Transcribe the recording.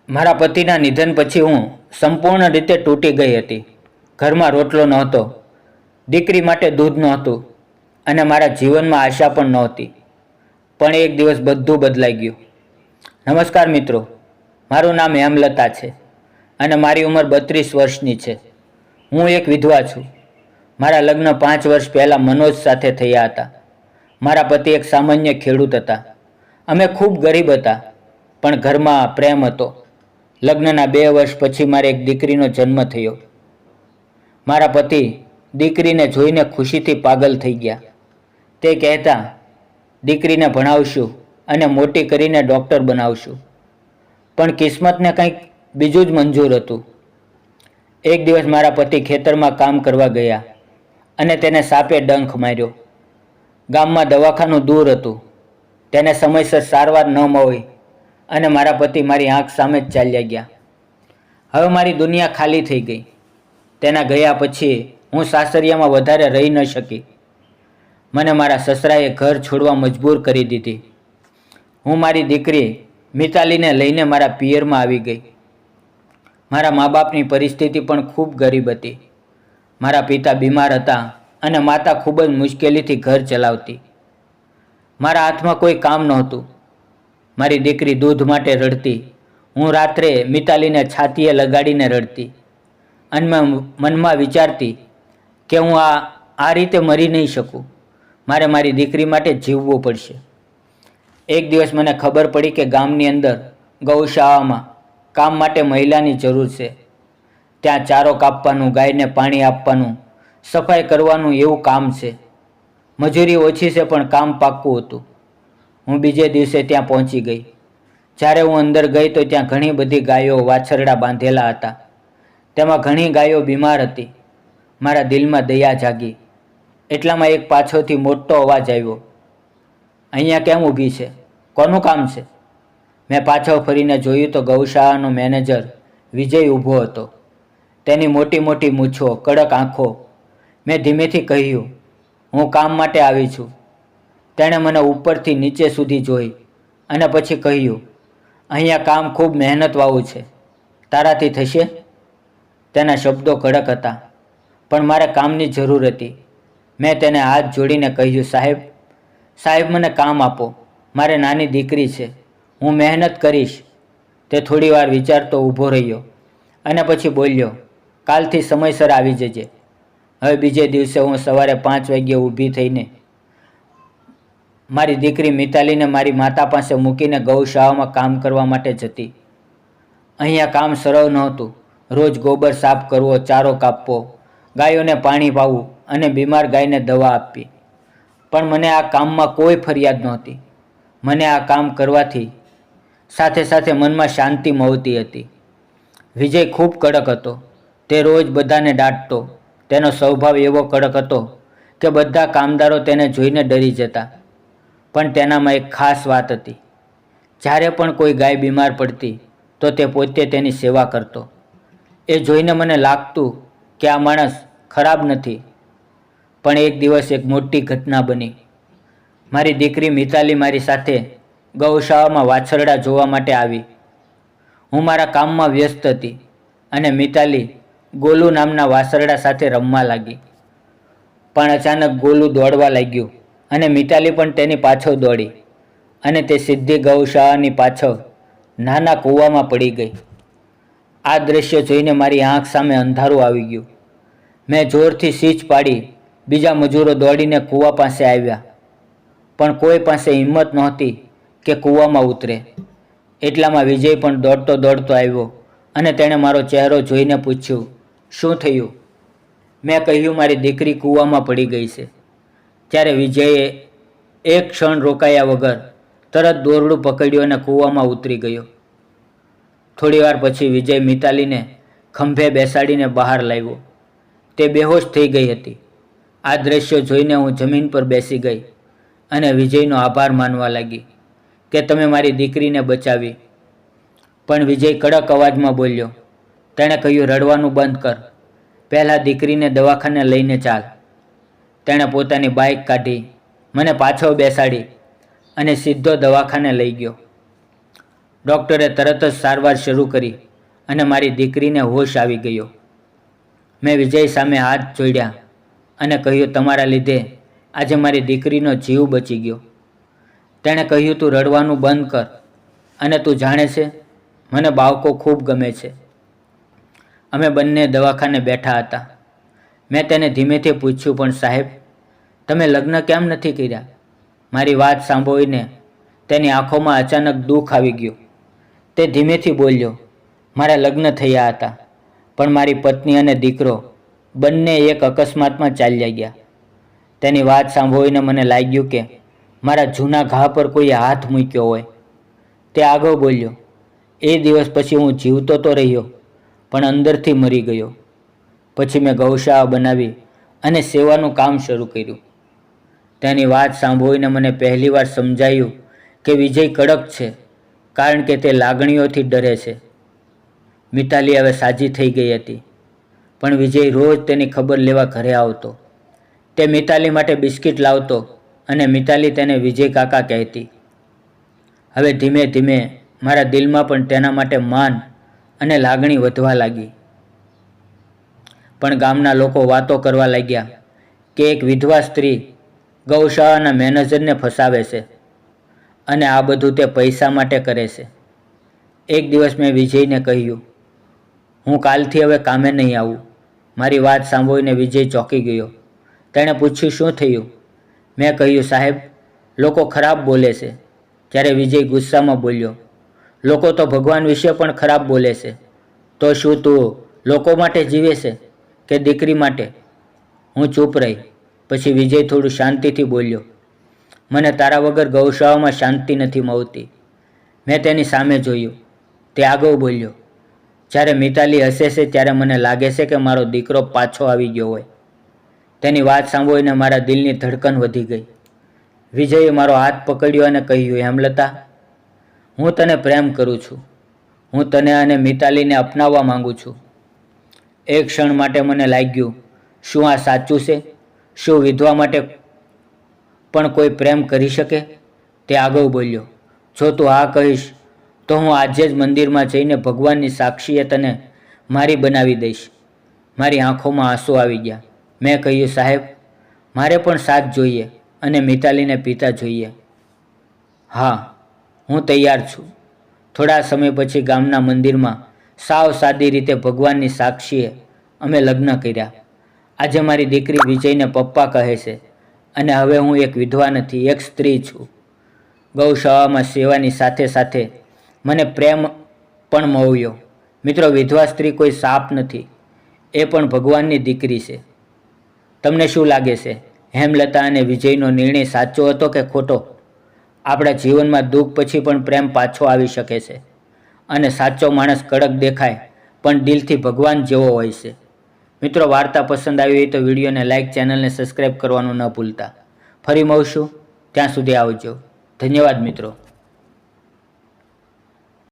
મારા પતિના નિધન પછી હું સંપૂર્ણ રીતે તૂટી ગઈ હતી. ઘરમાં રોટલો નહોતો, દીકરી માટે દૂધ નહોતું અને મારા જીવનમાં આશા પણ નહોતી. પણ એક દિવસ બધું બદલાઈ ગયું. નમસ્કાર મિત્રો, મારું નામ હેમલતા છે અને મારી ઉંમર 32 વર્ષની છે. હું એક વિધવા છું. મારા લગ્ન 5 વર્ષ પહેલાં મનોજ સાથે થયા હતા. મારા પતિ એક સામાન્ય ખેડૂત હતા. અમે ખૂબ ગરીબ હતા, પણ ઘરમાં પ્રેમ હતો. લગ્નના 2 વર્ષ પછી મારે એક દીકરીનો જન્મ થયો. મારા પતિ દીકરીને જોઈને ખુશીથી પાગલ થઈ ગયા. તે કહેતા, દીકરીને ભણાવશું અને મોટી કરીને ડૉક્ટર બનાવશું. પણ કિસ્મતને કંઈક બીજું જ મંજૂર હતું. એક દિવસ મારા પતિ ખેતરમાં કામ કરવા ગયા અને તેને સાપે ડંખ માર્યો. ગામમાં દવાખાનું દૂર હતું. તેને સમયસર સારવાર ન મળી અને મારા પતિ મારી આંખ સામે જ ચાલ્યા ગયા. હવે મારી દુનિયા ખાલી થઈ ગઈ. તેના ગયા પછી હું સાસરિયામાં વધારે રહી ન શકી. મને મારા સસરાએ ઘર છોડવા મજબૂર કરી દીધી. હું મારી દીકરી મિતાલીને લઈને મારા પિયરમાં આવી ગઈ. મારા મા બાપની પરિસ્થિતિ પણ ખૂબ ગરીબ હતી. મારા પિતા બીમાર હતા અને માતા ખૂબ જ મુશ્કેલીથી ઘર ચલાવતી. મારા હાથમાં કોઈ કામ નહોતું. મારી દીકરી દૂધ માટે રડતી. હું રાત્રે મિતાલીને છાતીએ લગાડીને રડતી અને મેં મનમાં વિચારતી કે હું આ રીતે મરી નહીં શકું. મારે મારી દીકરી માટે જીવવું પડશે. એક દિવસ મને ખબર પડી કે ગામની અંદર ગૌશાળામાં કામ માટે મહિલાની જરૂર છે. ત્યાં ચારો કાપવાનું, ગાયને પાણી આપવાનું, સફાઈ કરવાનું એવું કામ છે. મજૂરી ઓછી છે પણ કામ પાક્કું હતું. હું બીજે દિવસે ત્યાં પહોંચી ગઈ. જ્યારે હું અંદર ગઈ તો ત્યાં ઘણી બધી ગાયો વાછરડા બાંધેલા હતા. તેમાં ઘણી ગાયો બીમાર હતી. મારા દિલમાં દયા જાગી. એટલામાં એક પાછળથી મોટો અવાજ આવ્યો, અહીંયા કેમ ઊભી છે? કોનું કામ છે? મેં પાછળ ફરીને જોયું તો ગૌશાળાનો મેનેજર વિજય ઊભો હતો. તેની મોટી મોટી મૂછો, કડક આંખો. મેં ધીમેથી કહ્યું, હું કામ માટે આવી છું. તેણે મને ઉપરથી નીચે સુધી જોઈ અને પછી કહ્યું, અહીંયા કામ ખૂબ મહેનતવાળું છે, તારાથી થશે? તેના શબ્દો કડક હતા, પણ મારે કામની જરૂર હતી. મેં તેને હાથ જોડીને કહ્યું, સાહેબ મને કામ આપો. મારે નાની દીકરી છે, હું મહેનત કરીશ. તે થોડી વાર વિચારતો ઊભો રહ્યો અને પછી બોલ્યો, કાલથી સમયસર આવી જજે. હવે બીજે દિવસે હું સવારે 5 વાગ્યે ઊભી થઈને મારી દીકરી મિતાલીને મારી માતા પાસે મૂકીને ગૌશાળામાં કામ કરવા માટે જતી. અહીંયા કામ સરળ નહોતું. રોજ ગોબર સાફ કરવો, ચારો કાપવો, ગાયોને પાણી પાવું અને બીમાર ગાયને દવા આપવી. પણ મને આ કામમાં કોઈ ફરિયાદ નહોતી. મને આ કામ કરવાથી સાથે સાથે મનમાં શાંતિ મળતી હતી. વિજય ખૂબ કડક હતો. તે રોજ બધાને દાટતો. તેનો સ્વભાવ એવો કડક હતો કે બધા કામદારો તેને જોઈને ડરી જતા. પણ તેનામાં એક ખાસ વાત હતી. જ્યારે પણ કોઈ ગાય બીમાર પડતી તો તે પોતે તેની સેવા કરતો. એ જોઈને મને લાગતું કે આ માણસ ખરાબ નથી. પણ એક દિવસ એક મોટી ઘટના બની. મારી દીકરી મિતાલી મારી સાથે ગૌશાળામાં વાછરડા જોવા માટે આવી. હું મારા કામમાં વ્યસ્ત હતી અને મિતાલી ગોલુ નામના વાછરડા સાથે રમવા લાગી. પણ અચાનક ગોલુ દોડવા લાગ્યું અને મિતાલી પણ તેની પાછળ દોડી અને તે સીધી ગૌશાળાની પાછળ નાના કૂવામાં પડી ગઈ. આ દ્રશ્ય જોઈને મારી આંખ સામે અંધારું આવી ગયું. મેં જોરથી સીચ પાડી. બીજા મજૂરો દોડીને કૂવા પાસે આવ્યા, પણ કોઈ પાસે હિંમત નહોતી કે કૂવામાં ઉતરે. એટલામાં વિજય પણ દોડતો આવ્યો અને તેણે મારો ચહેરો જોઈને પૂછ્યું, શું થયું? મેં કહ્યું, મારી દીકરી કૂવામાં પડી ગઈ છે. ત્યારે વિજયે એક ક્ષણ રોકાયા વગર તરત દોરડું પકડ્યું અને કૂવામાં ઉતરી ગયો. થોડીવાર પછી વિજય મિતાલીને ખંભે બેસાડીને બહાર લાવ્યો. તે બેહોશ થઈ ગઈ હતી. આ દ્રશ્ય જોઈને હું જમીન પર બેસી ગઈ અને વિજયનો આભાર માનવા લાગી કે તમે મારી દીકરીને બચાવી. પણ વિજય કડક અવાજમાં બોલ્યો. તેણે કહ્યું, રડવાનું બંધ કર. પહેલાં દીકરીને દવાખાને લઈને ચાલ. તેણે પોતાની બાઇક કાઢી, મને પાછળ બેસાડી અને સીધો દવાખાને લઈ ગયો. ડૉક્ટરે તરત જ સારવાર શરૂ કરી અને મારી દીકરીને હોશ આવી ગયો. મેં વિજય સામે હાથ જોડ્યા અને કહ્યું, તમારા લીધે આજે મારી દીકરીનો જીવ બચી ગયો. તેણે કહ્યું, તું રડવાનું બંધ કર અને તું જાણે છે, મને બાળકો ખૂબ ગમે છે. અમે બંને દવાખાને બેઠા હતા. મેં તેને ધીમેથી પૂછ્યું, પણ સાહેબ, તમે લગ્ન કેમ નથી કર્યા? મારી વાત સાંભળીને તેની આંખોમાં અચાનક દુઃખ આવી ગયું. તે ધીમેથી બોલ્યો, મારા લગ્ન થયા હતા, પણ મારી પત્ની અને દીકરો બંને એક અકસ્માતમાં ચાલ્યા ગયા. તેની વાત સાંભળીને મને લાગ્યું કે મારા જૂના ઘા પર કોઈએ હાથ મૂક્યો હોય. તે આગળ બોલ્યો, એ દિવસ પછી હું જીવતો તો રહ્યો, પણ અંદરથી મરી ગયો. પછી મેં ગૌશાળા બનાવી અને સેવાનું કામ શરૂ કર્યું. તેની વાત સાંભળીને મને પહેલીવાર સમજાયું કે વિજય કડક છે, કારણ કે તે લાગણીઓથી ડરે છે. મિતાલી હવે સાજી થઈ ગઈ હતી, પણ વિજય રોજ તેની ખબર લેવા ઘરે આવતો. તે મિતાલી માટે બિસ્કિટ લાવતો અને મિતાલી તેને વિજય કાકા કહેતી. હવે ધીમે ધીમે મારા દિલમાં પણ તેના માટે માન અને લાગણી વધવા લાગી. પણ ગામના લોકો વાતો કરવા લાગ્યા કે એક વિધવા સ્ત્રી ગૌશાળાના મેનેજરને ફસાવે છે અને આ બધું તે પૈસા માટે કરે છે. એક દિવસ મેં વિજયને કહ્યું, હું કાલથી હવે કામે નહીં આવું. મારી વાત સાંભળીને વિજય ચોંકી ગયો. તેણે પૂછ્યું, શું થયું? મેં કહ્યું, સાહેબ, લોકો ખરાબ બોલે છે. ત્યારે વિજય ગુસ્સામાં બોલ્યો, લોકો તો ભગવાન વિશે પણ ખરાબ બોલે છે. તો શું તું લોકો માટે જીવે છે કે દીકરી માટે? હું ચૂપ રહી. પછી વિજય થોડું શાંતિથી બોલ્યો, મને તારા વગર ગૌશાળામાં શાંતિ નથી મળતી. મેં તેની સામે જોયું. તે આગળ બોલ્યો, જ્યારે મિતાલી હસે છે ત્યારે મને લાગે છે કે મારો દીકરો પાછો આવી ગયો હોય. તેની વાત સાંભળીને મારા દિલની ધડકન વધી ગઈ. વિજયે મારો હાથ પકડ્યો અને કહ્યું, હેમલતા, હું તને પ્રેમ કરું છું. હું તને અને મિતાલીને અપનાવવા માંગુ છું. એક ક્ષણ માટે મને લાગ્યું, શું આ સાચું છે? શું વિધવા માટે પણ કોઈ પ્રેમ કરી શકે? તે આગળ બોલ્યો, જો તું આ કહીશ તો હું આજે જ મંદિરમાં જઈને ભગવાનની સાક્ષીએ તને મારી બનાવી દઈશ. મારી આંખોમાં આંસુ આવી ગયા. મેં કહ્યું, સાહેબ, મારે પણ સાથ જોઈએ અને મિતાલીને પિતા જોઈએ. હા, હું તૈયાર છું. થોડા સમય પછી ગામના મંદિરમાં સાવ સાદી રીતે ભગવાનની સાક્ષીએ અમે લગ્ન કર્યા. આજે મારી દીકરી વિજયને પપ્પા કહે છે અને હવે હું એક વિધવા નથી, એક સ્ત્રી છું. ગૌશાળામાં સેવાની સાથે સાથે મને પ્રેમ પણ મળ્યો. મિત્રો, વિધવા સ્ત્રી કોઈ સાપ નથી, એ પણ ભગવાનની દીકરી છે. તમને શું લાગે છે, હેમલતા અને વિજયનો નિર્ણય સાચો હતો કે ખોટો? આપણા જીવનમાં દુઃખ પછી પણ પ્રેમ પાછો આવી શકે છે અને સાચો માણસ કડક દેખાય પણ દિલથી ભગવાન જેવો હોય છે. મિત્રો, વાર્તા પસંદ આવી હોય તો વિડીયોને લાઇક, ચેનલને સબસ્ક્રાઈબ કરવાનું ન ભૂલતા. ફરી મળશું, ત્યાં સુધી આવજો. ધન્યવાદ મિત્રો.